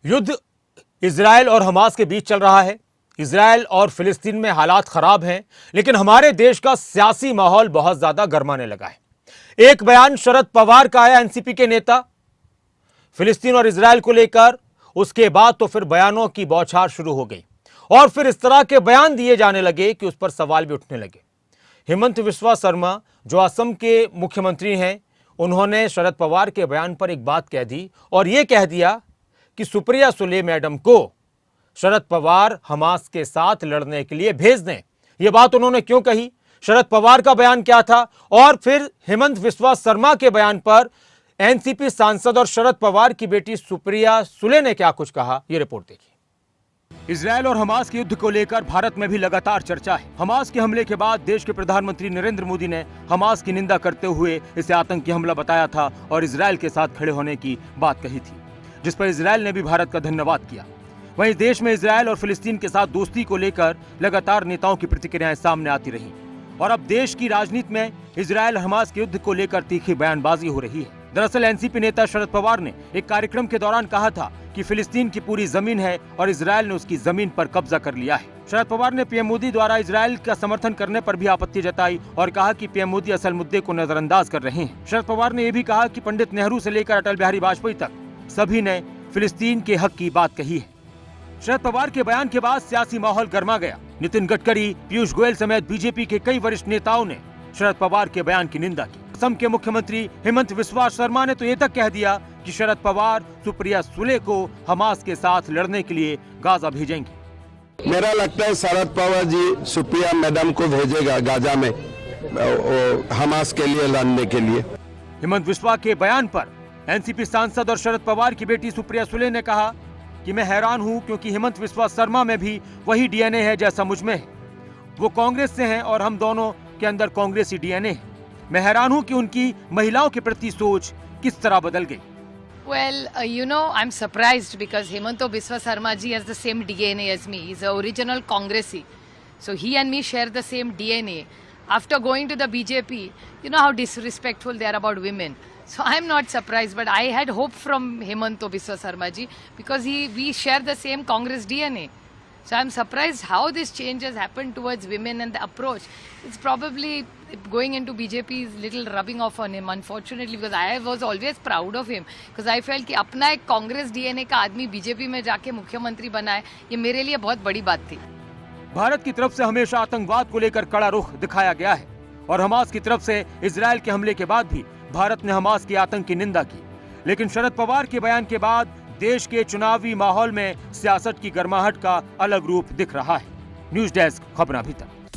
युद्ध इजराइल और हमास के बीच चल रहा है। इजराइल और फिलिस्तीन में हालात खराब हैं, लेकिन हमारे देश का सियासी माहौल बहुत ज्यादा गर्माने लगा है। एक बयान शरद पवार का आया, एनसीपी के नेता, फिलिस्तीन और इजराइल को लेकर। उसके बाद तो फिर बयानों की बौछार शुरू हो गई और फिर इस तरह के बयान दिए जाने लगे कि उस पर सवाल भी उठने लगे। हेमंत बिस्वा शर्मा, जो असम के मुख्यमंत्री हैं, उन्होंने शरद पवार के बयान पर एक बात कह दी और यह कह दिया कि सुप्रिया सुले मैडम को शरद पवार हमास के साथ लड़ने के लिए भेज दें। यह बात उन्होंने क्यों कही, शरद पवार का बयान क्या था, और फिर हेमंत बिस्वा शर्मा के बयान पर एनसीपी सांसद और शरद पवार की बेटी सुप्रिया सुले ने क्या कुछ कहा, यह रिपोर्ट देखिए। इजराइल और हमास के युद्ध को लेकर भारत में भी लगातार चर्चा है। हमास के हमले के बाद देश के प्रधानमंत्री नरेंद्र मोदी ने हमास की निंदा करते हुए इसे आतंकी हमला बताया था और इजराइल के साथ खड़े होने की बात कही थी, जिस पर इजराइल ने भी भारत का धन्यवाद किया। वहीं देश में इजराइल और फिलिस्तीन के साथ दोस्ती को लेकर लगातार नेताओं की प्रतिक्रियाएं सामने आती रही और अब देश की राजनीति में इजराइल और हमास के युद्ध को लेकर तीखी बयानबाजी हो रही है। दरअसल एनसीपी नेता शरद पवार ने एक कार्यक्रम के दौरान कहा था कि फिलिस्तीन की पूरी जमीन है और इजराइल ने उसकी जमीन पर कब्जा कर लिया है। शरद पवार ने पीएम मोदी द्वारा इजराइल का समर्थन करने पर भी आपत्ति जताई और कहा कि पीएम मोदी असल मुद्दे को नजरअंदाज कर रहे हैं। शरद पवार ने यह भी कहा कि पंडित नेहरू से लेकर अटल बिहारी वाजपेयी तक सभी ने फिलिस्तीन के हक की बात कही है। शरद पवार के बयान के बाद सियासी माहौल गर्मा गया। नितिन गडकरी, पीयूष गोयल समेत बीजेपी के कई वरिष्ठ नेताओं ने शरद पवार के बयान की निंदा की। असम के मुख्यमंत्री हेमंत बिस्वा शर्मा ने तो ये तक कह दिया कि शरद पवार सुप्रिया सुले को हमास के साथ लड़ने के लिए गाजा भेजेंगे। मेरा लगता है शरद पवार जी सुप्रिया मैडम को भेजेगा गाजा में हमास के लिए लड़ने के लिए। हेमंत बिस्वा के बयान पर एनसीपी सांसद और शरद पवार की बेटी सुप्रिया सुले ने कहा कि मैं हैरान हूं, क्योंकि हेमंत बिस्वा शर्मा में भी वही डीएनए है जैसा मुझ में है। वो कांग्रेस से हैं और हम दोनों के अंदर कांग्रेसी डीएनए है। मैं हैरान हूं कि उनकी महिलाओं के प्रति सोच किस तरह बदल गई। Well, I'm surprised because Hemanta Biswa Sarma ji has the same DNA as me. He's an original Congressy. So he and me share the same DNA. After going to the BJP, you know how disrespectful they are about women. So I'm not surprised, but I had hope from Hemanta Biswa Sarma ji because we share the same Congress DNA. So I'm surprised how this change has happened towards women and the approach. It's probably going into BJP is little rubbing off on him, unfortunately, because I was always proud of him. Because I felt कि अपना एक Congress DNA का आदमी BJP में जाके मुख्यमंत्री बना है, ये मेरे लिए बहुत बड़ी बात थी। भारत की तरफ से हमेशा आतंकवाद को लेकर कड़ा रुख दिखाया गया है और हमास की तरफ से इजराइल के हमले के बाद भी भारत ने हमास की आतंक की निंदा की। लेकिन शरद पवार के बयान के बाद देश के चुनावी माहौल में सियासत की गर्माहट का अलग रूप दिख रहा है। न्यूज़ डेस्क, खबर अभी तक।